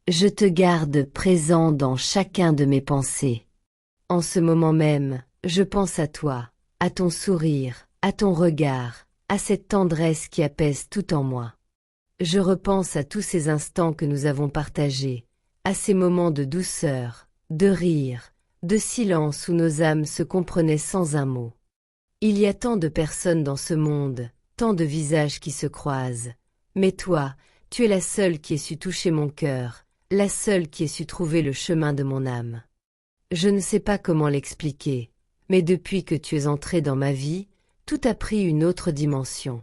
Je te garde présent dans chacun de mes pensées. En ce moment même, je pense à toi, à ton sourire, à ton regard, à cette tendresse qui apaise tout en moi. Je repense à tous ces instants que nous avons partagés, à ces moments de douceur, de rire, de silence où nos âmes se comprenaient sans un mot. Il y a tant de personnes dans ce monde, tant de visages qui se croisent. Mais toi, tu es la seule qui ait su toucher mon cœur, la seule qui ait su trouver le chemin de mon âme. Je ne sais pas comment l'expliquer, mais depuis que tu es entrée dans ma vie, tout a pris une autre dimension.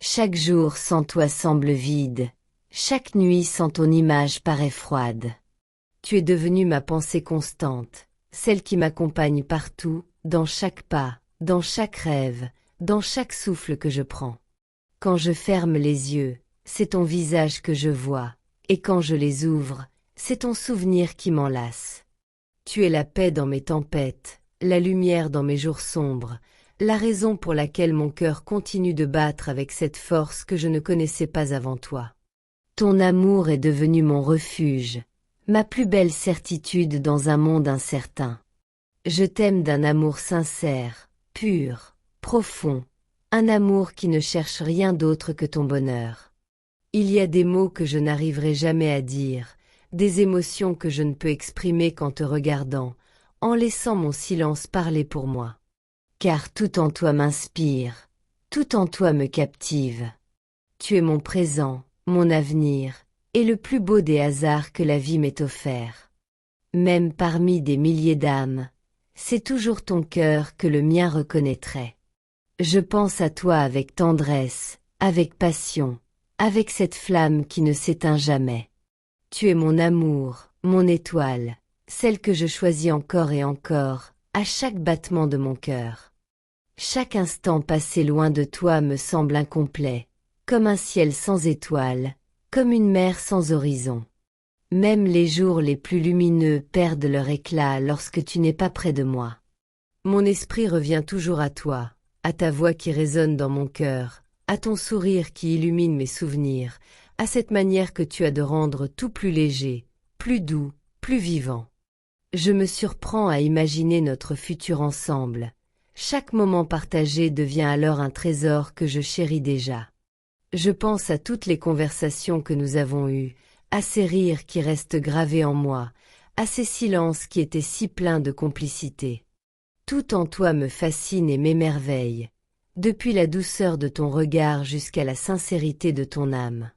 Chaque jour sans toi semble vide, chaque nuit sans ton image paraît froide. Tu es devenue ma pensée constante, celle qui m'accompagne partout, dans chaque pas, dans chaque rêve, dans chaque souffle que je prends. Quand je ferme les yeux, c'est ton visage que je vois, et quand je les ouvre, c'est ton souvenir qui m'enlace. Tu es la paix dans mes tempêtes, la lumière dans mes jours sombres, la raison pour laquelle mon cœur continue de battre avec cette force que je ne connaissais pas avant toi. Ton amour est devenu mon refuge, ma plus belle certitude dans un monde incertain. Je t'aime d'un amour sincère, pur, profond, un amour qui ne cherche rien d'autre que ton bonheur. Il y a des mots que je n'arriverai jamais à dire, des émotions que je ne peux exprimer qu'en te regardant, en laissant mon silence parler pour moi. Car tout en toi m'inspire, tout en toi me captive. Tu es mon présent, mon avenir, et le plus beau des hasards que la vie m'ait offert. Même parmi des milliers d'âmes, c'est toujours ton cœur que le mien reconnaîtrait. Je pense à toi avec tendresse, avec passion, avec cette flamme qui ne s'éteint jamais. Tu es mon amour, mon étoile, celle que je choisis encore et encore, à chaque battement de mon cœur. Chaque instant passé loin de toi me semble incomplet, comme un ciel sans étoiles, comme une mer sans horizon. Même les jours les plus lumineux perdent leur éclat lorsque tu n'es pas près de moi. Mon esprit revient toujours à toi, à ta voix qui résonne dans mon cœur, à ton sourire qui illumine mes souvenirs, à cette manière que tu as de rendre tout plus léger, plus doux, plus vivant. Je me surprends à imaginer notre futur ensemble. Chaque moment partagé devient alors un trésor que je chéris déjà. Je pense à toutes les conversations que nous avons eues, à ces rires qui restent gravés en moi, à ces silences qui étaient si pleins de complicité. Tout en toi me fascine et m'émerveille, depuis la douceur de ton regard jusqu'à la sincérité de ton âme.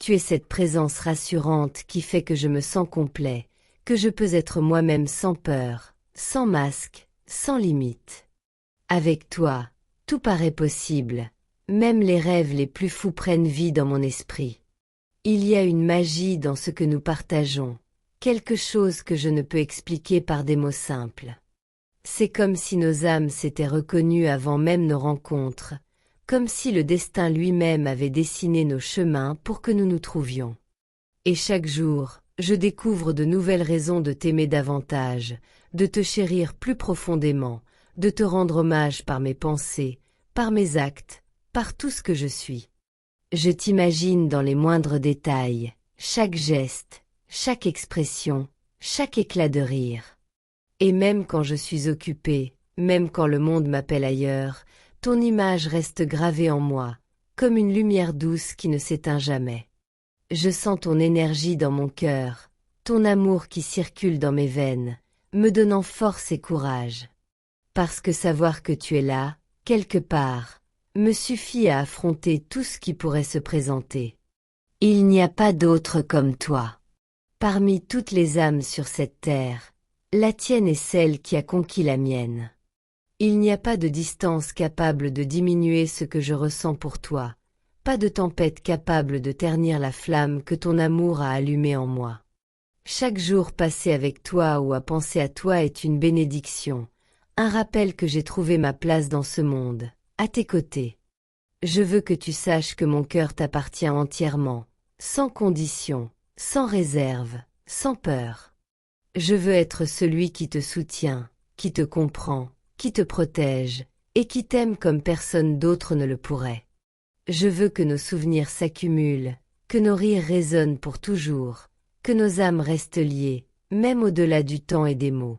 Tu es cette présence rassurante qui fait que je me sens complet, que je peux être moi-même sans peur, sans masque, sans limite. Avec toi, tout paraît possible, même les rêves les plus fous prennent vie dans mon esprit. Il y a une magie dans ce que nous partageons, quelque chose que je ne peux expliquer par des mots simples. C'est comme si nos âmes s'étaient reconnues avant même nos rencontres, comme si le destin lui-même avait dessiné nos chemins pour que nous nous trouvions. Et chaque jour, je découvre de nouvelles raisons de t'aimer davantage, de te chérir plus profondément, de te rendre hommage par mes pensées, par mes actes, par tout ce que je suis. Je t'imagine dans les moindres détails, chaque geste, chaque expression, chaque éclat de rire. Et même quand je suis occupée, même quand le monde m'appelle ailleurs, ton image reste gravée en moi, comme une lumière douce qui ne s'éteint jamais. Je sens ton énergie dans mon cœur, ton amour qui circule dans mes veines, me donnant force et courage. Parce que savoir que tu es là, quelque part, me suffit à affronter tout ce qui pourrait se présenter. Il n'y a pas d'autre comme toi. Parmi toutes les âmes sur cette terre, la tienne est celle qui a conquis la mienne. Il n'y a pas de distance capable de diminuer ce que je ressens pour toi, pas de tempête capable de ternir la flamme que ton amour a allumée en moi. Chaque jour passé avec toi ou à penser à toi est une bénédiction, un rappel que j'ai trouvé ma place dans ce monde, à tes côtés. Je veux que tu saches que mon cœur t'appartient entièrement, sans condition, sans réserve, sans peur. Je veux être celui qui te soutient, qui te comprend, qui te protège, et qui t'aime comme personne d'autre ne le pourrait. Je veux que nos souvenirs s'accumulent, que nos rires résonnent pour toujours, que nos âmes restent liées, même au-delà du temps et des mots.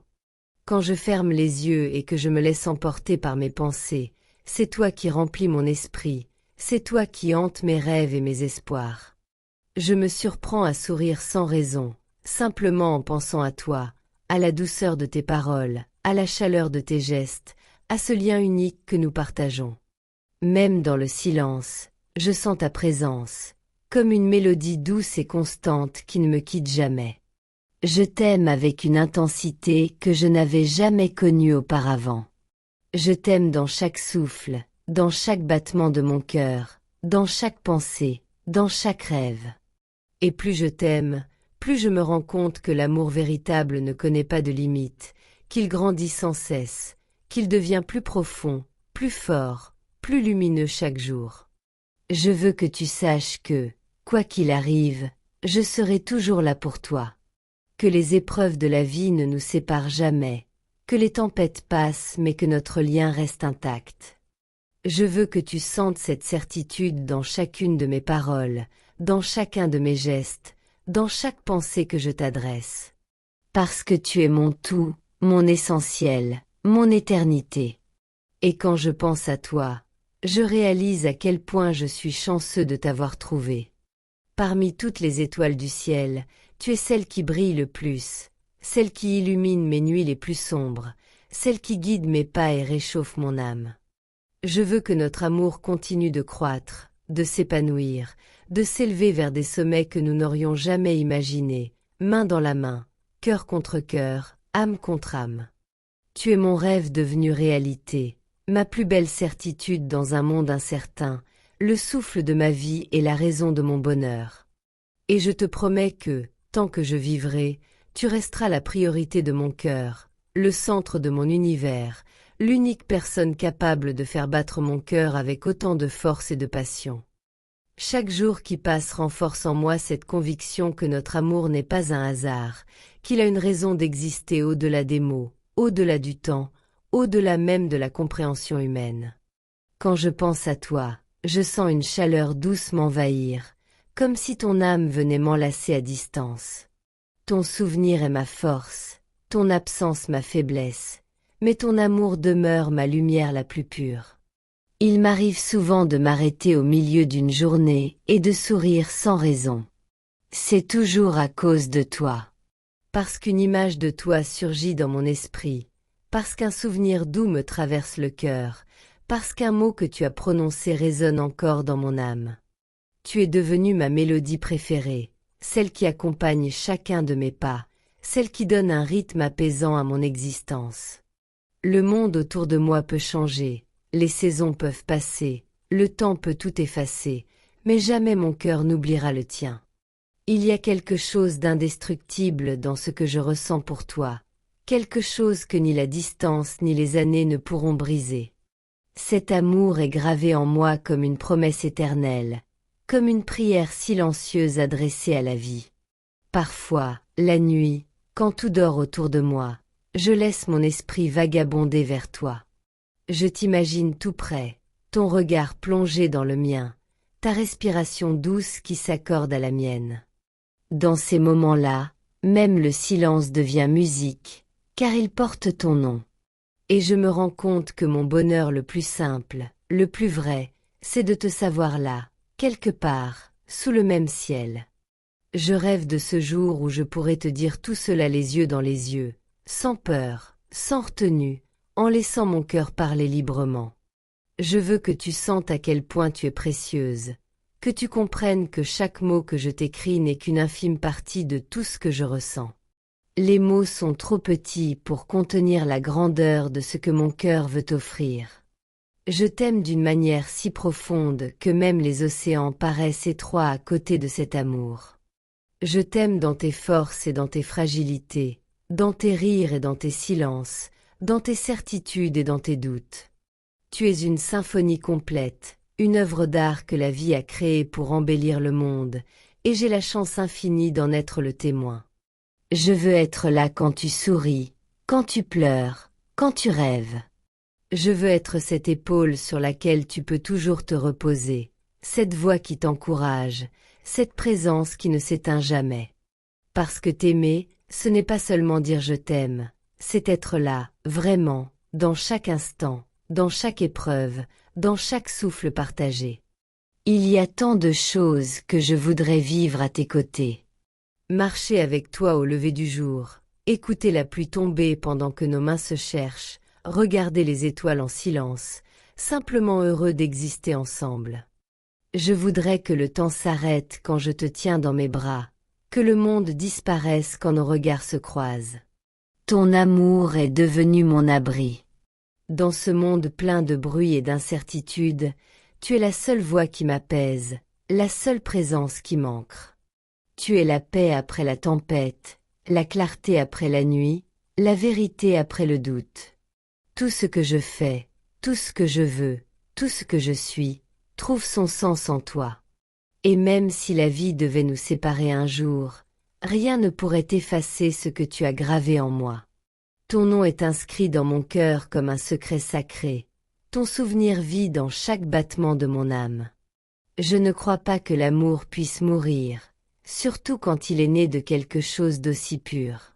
Quand je ferme les yeux et que je me laisse emporter par mes pensées, c'est toi qui remplis mon esprit, c'est toi qui hantes mes rêves et mes espoirs. Je me surprends à sourire sans raison, simplement en pensant à toi, à la douceur de tes paroles, à la chaleur de tes gestes, à ce lien unique que nous partageons. Même dans le silence, je sens ta présence, comme une mélodie douce et constante qui ne me quitte jamais. Je t'aime avec une intensité que je n'avais jamais connue auparavant. Je t'aime dans chaque souffle, dans chaque battement de mon cœur, dans chaque pensée, dans chaque rêve. Et plus je t'aime, plus je me rends compte que l'amour véritable ne connaît pas de limites, qu'il grandit sans cesse, qu'il devient plus profond, plus fort, plus lumineux chaque jour. Je veux que tu saches que, quoi qu'il arrive, je serai toujours là pour toi. Que les épreuves de la vie ne nous séparent jamais, que les tempêtes passent mais que notre lien reste intact. Je veux que tu sentes cette certitude dans chacune de mes paroles, dans chacun de mes gestes, dans chaque pensée que je t'adresse. Parce que tu es mon tout, mon essentiel, mon éternité. Et quand je pense à toi, je réalise à quel point je suis chanceux de t'avoir trouvé. Parmi toutes les étoiles du ciel, tu es celle qui brille le plus, celle qui illumine mes nuits les plus sombres, celle qui guide mes pas et réchauffe mon âme. Je veux que notre amour continue de croître, de s'épanouir, de s'élever vers des sommets que nous n'aurions jamais imaginés, main dans la main, cœur contre cœur, âme contre âme. Tu es mon rêve devenu réalité, ma plus belle certitude dans un monde incertain, le souffle de ma vie et la raison de mon bonheur. Et je te promets que, tant que je vivrai, tu resteras la priorité de mon cœur, le centre de mon univers, l'unique personne capable de faire battre mon cœur avec autant de force et de passion. Chaque jour qui passe renforce en moi cette conviction que notre amour n'est pas un hasard, qu'il a une raison d'exister au-delà des mots, au-delà du temps, au-delà même de la compréhension humaine. Quand je pense à toi, je sens une chaleur douce m'envahir, comme si ton âme venait m'enlacer à distance. Ton souvenir est ma force, ton absence ma faiblesse, mais ton amour demeure ma lumière la plus pure. Il m'arrive souvent de m'arrêter au milieu d'une journée et de sourire sans raison. C'est toujours à cause de toi. Parce qu'une image de toi surgit dans mon esprit, parce qu'un souvenir doux me traverse le cœur, parce qu'un mot que tu as prononcé résonne encore dans mon âme. Tu es devenue ma mélodie préférée, celle qui accompagne chacun de mes pas, celle qui donne un rythme apaisant à mon existence. Le monde autour de moi peut changer, les saisons peuvent passer, le temps peut tout effacer, mais jamais mon cœur n'oubliera le tien. Il y a quelque chose d'indestructible dans ce que je ressens pour toi, quelque chose que ni la distance ni les années ne pourront briser. Cet amour est gravé en moi comme une promesse éternelle, comme une prière silencieuse adressée à la vie. Parfois, la nuit, quand tout dort autour de moi, je laisse mon esprit vagabonder vers toi. Je t'imagine tout près, ton regard plongé dans le mien, ta respiration douce qui s'accorde à la mienne. Dans ces moments-là, même le silence devient musique, car il porte ton nom. Et je me rends compte que mon bonheur le plus simple, le plus vrai, c'est de te savoir là, quelque part, sous le même ciel. Je rêve de ce jour où je pourrai te dire tout cela les yeux dans les yeux, sans peur, sans retenue, en laissant mon cœur parler librement. Je veux que tu sentes à quel point tu es précieuse, que tu comprennes que chaque mot que je t'écris n'est qu'une infime partie de tout ce que je ressens. Les mots sont trop petits pour contenir la grandeur de ce que mon cœur veut t'offrir. Je t'aime d'une manière si profonde que même les océans paraissent étroits à côté de cet amour. Je t'aime dans tes forces et dans tes fragilités, dans tes rires et dans tes silences, dans tes certitudes et dans tes doutes. Tu es une symphonie complète, une œuvre d'art que la vie a créée pour embellir le monde, et j'ai la chance infinie d'en être le témoin. Je veux être là quand tu souris, quand tu pleures, quand tu rêves. Je veux être cette épaule sur laquelle tu peux toujours te reposer, cette voix qui t'encourage, cette présence qui ne s'éteint jamais. Parce que t'aimer, ce n'est pas seulement dire je t'aime, c'est être là, vraiment, dans chaque instant, dans chaque épreuve, dans chaque souffle partagé. Il y a tant de choses que je voudrais vivre à tes côtés. Marcher avec toi au lever du jour, écouter la pluie tomber pendant que nos mains se cherchent, regarder les étoiles en silence, simplement heureux d'exister ensemble. Je voudrais que le temps s'arrête quand je te tiens dans mes bras, que le monde disparaisse quand nos regards se croisent. Ton amour est devenu mon abri. Dans ce monde plein de bruit et d'incertitude, tu es la seule voix qui m'apaise, la seule présence qui m'ancre. Tu es la paix après la tempête, la clarté après la nuit, la vérité après le doute. Tout ce que je fais, tout ce que je veux, tout ce que je suis, trouve son sens en toi. Et même si la vie devait nous séparer un jour, rien ne pourrait effacer ce que tu as gravé en moi. Ton nom est inscrit dans mon cœur comme un secret sacré, ton souvenir vit dans chaque battement de mon âme. Je ne crois pas que l'amour puisse mourir, surtout quand il est né de quelque chose d'aussi pur.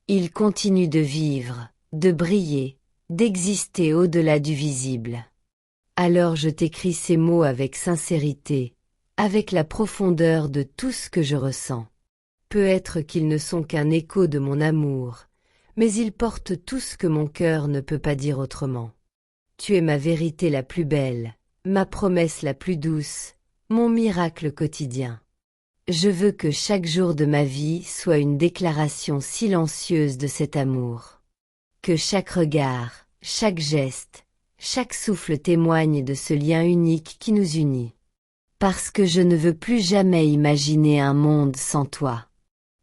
Il continue de vivre, de briller, d'exister au-delà du visible. Alors je t'écris ces mots avec sincérité, avec la profondeur de tout ce que je ressens. Peut-être qu'ils ne sont qu'un écho de mon amour, mais ils portent tout ce que mon cœur ne peut pas dire autrement. Tu es ma vérité la plus belle, ma promesse la plus douce, mon miracle quotidien. Je veux que chaque jour de ma vie soit une déclaration silencieuse de cet amour. Que chaque regard, chaque geste, chaque souffle témoigne de ce lien unique qui nous unit. Parce que je ne veux plus jamais imaginer un monde sans toi.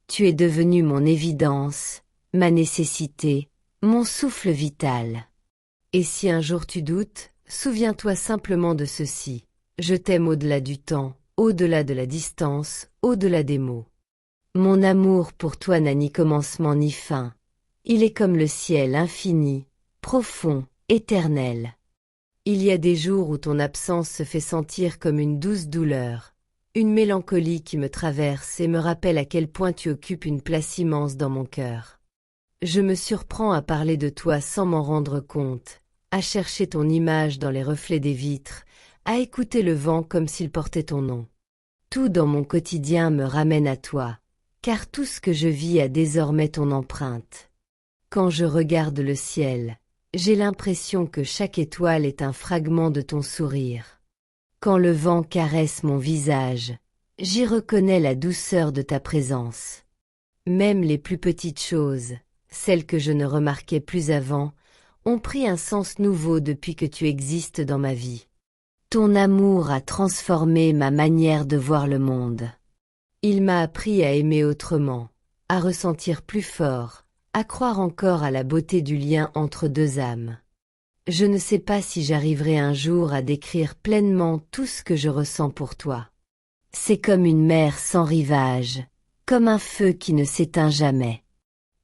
Tu es devenu mon évidence, ma nécessité, mon souffle vital. Et si un jour tu doutes, souviens-toi simplement de ceci. Je t'aime au-delà du temps, au-delà de la distance, au-delà des mots. Mon amour pour toi n'a ni commencement ni fin. Il est comme le ciel infini, profond, éternel. Il y a des jours où ton absence se fait sentir comme une douce douleur, une mélancolie qui me traverse et me rappelle à quel point tu occupes une place immense dans mon cœur. Je me surprends à parler de toi sans m'en rendre compte, à chercher ton image dans les reflets des vitres, à écouter le vent comme s'il portait ton nom. Tout dans mon quotidien me ramène à toi, car tout ce que je vis a désormais ton empreinte. Quand je regarde le ciel, j'ai l'impression que chaque étoile est un fragment de ton sourire. Quand le vent caresse mon visage, j'y reconnais la douceur de ta présence. Même les plus petites choses, celles que je ne remarquais plus avant, ont pris un sens nouveau depuis que tu existes dans ma vie. Ton amour a transformé ma manière de voir le monde. Il m'a appris à aimer autrement, à ressentir plus fort, à croire encore à la beauté du lien entre deux âmes. Je ne sais pas si j'arriverai un jour à décrire pleinement tout ce que je ressens pour toi. C'est comme une mer sans rivage, comme un feu qui ne s'éteint jamais.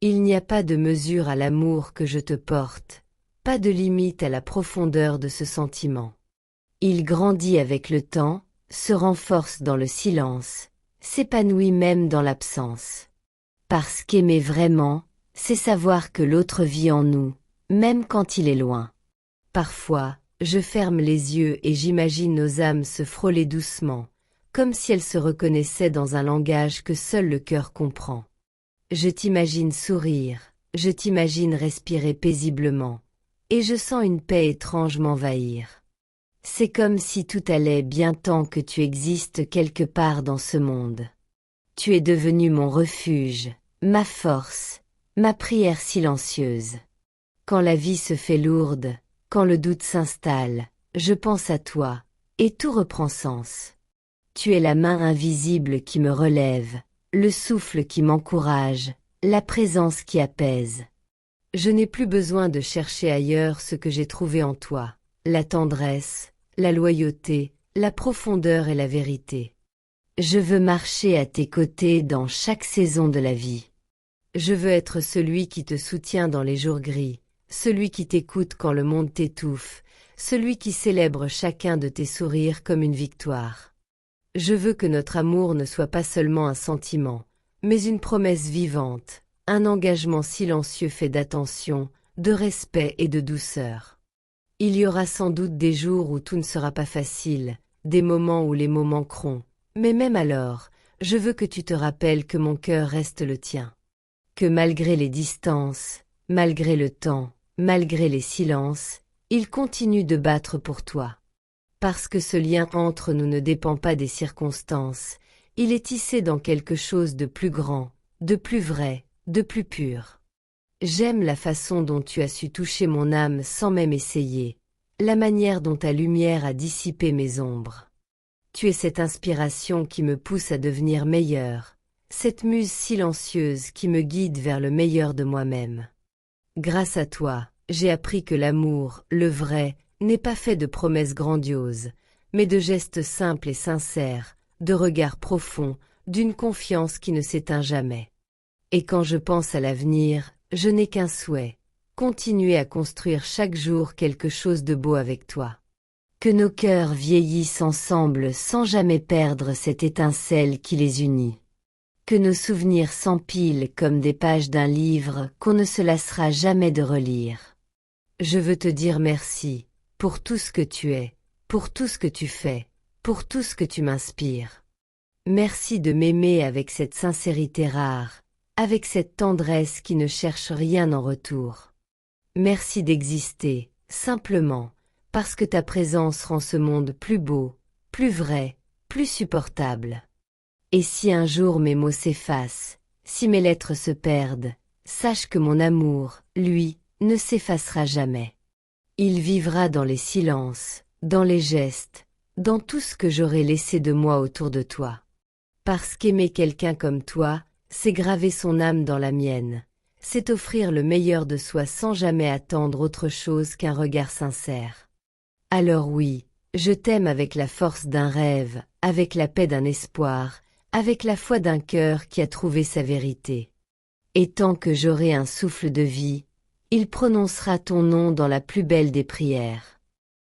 Il n'y a pas de mesure à l'amour que je te porte, pas de limite à la profondeur de ce sentiment. Il grandit avec le temps, se renforce dans le silence, s'épanouit même dans l'absence. Parce qu'aimer vraiment, c'est savoir que l'autre vit en nous, même quand il est loin. Parfois, je ferme les yeux et j'imagine nos âmes se frôler doucement, comme si elles se reconnaissaient dans un langage que seul le cœur comprend. Je t'imagine sourire, je t'imagine respirer paisiblement, et je sens une paix étrange m'envahir. C'est comme si tout allait bien tant que tu existes quelque part dans ce monde. Tu es devenu mon refuge, ma force, ma prière silencieuse. Quand la vie se fait lourde, quand le doute s'installe, je pense à toi, et tout reprend sens. Tu es la main invisible qui me relève, le souffle qui m'encourage, la présence qui apaise. Je n'ai plus besoin de chercher ailleurs ce que j'ai trouvé en toi, la tendresse, la loyauté, la profondeur et la vérité. Je veux marcher à tes côtés dans chaque saison de la vie. Je veux être celui qui te soutient dans les jours gris, celui qui t'écoute quand le monde t'étouffe, celui qui célèbre chacun de tes sourires comme une victoire. Je veux que notre amour ne soit pas seulement un sentiment, mais une promesse vivante, un engagement silencieux fait d'attention, de respect et de douceur. Il y aura sans doute des jours où tout ne sera pas facile, des moments où les mots manqueront, mais même alors, je veux que tu te rappelles que mon cœur reste le tien. Que malgré les distances, malgré le temps, malgré les silences, il continue de battre pour toi. Parce que ce lien entre nous ne dépend pas des circonstances, il est tissé dans quelque chose de plus grand, de plus vrai, de plus pur. J'aime la façon dont tu as su toucher mon âme sans même essayer, la manière dont ta lumière a dissipé mes ombres. Tu es cette inspiration qui me pousse à devenir meilleur, cette muse silencieuse qui me guide vers le meilleur de moi-même. Grâce à toi, j'ai appris que l'amour, le vrai, n'est pas fait de promesses grandioses, mais de gestes simples et sincères, de regards profonds, d'une confiance qui ne s'éteint jamais. Et quand je pense à l'avenir, je n'ai qu'un souhait, continuer à construire chaque jour quelque chose de beau avec toi. Que nos cœurs vieillissent ensemble sans jamais perdre cette étincelle qui les unit. Que nos souvenirs s'empilent comme des pages d'un livre qu'on ne se lassera jamais de relire. Je veux te dire merci, pour tout ce que tu es, pour tout ce que tu fais, pour tout ce que tu m'inspires. Merci de m'aimer avec cette sincérité rare, avec cette tendresse qui ne cherche rien en retour. Merci d'exister, simplement, parce que ta présence rend ce monde plus beau, plus vrai, plus supportable. Et si un jour mes mots s'effacent, si mes lettres se perdent, sache que mon amour, lui, ne s'effacera jamais. Il vivra dans les silences, dans les gestes, dans tout ce que j'aurai laissé de moi autour de toi. Parce qu'aimer quelqu'un comme toi, c'est graver son âme dans la mienne, c'est offrir le meilleur de soi sans jamais attendre autre chose qu'un regard sincère. Alors oui, je t'aime avec la force d'un rêve, avec la paix d'un espoir, avec la foi d'un cœur qui a trouvé sa vérité. Et tant que j'aurai un souffle de vie, il prononcera ton nom dans la plus belle des prières.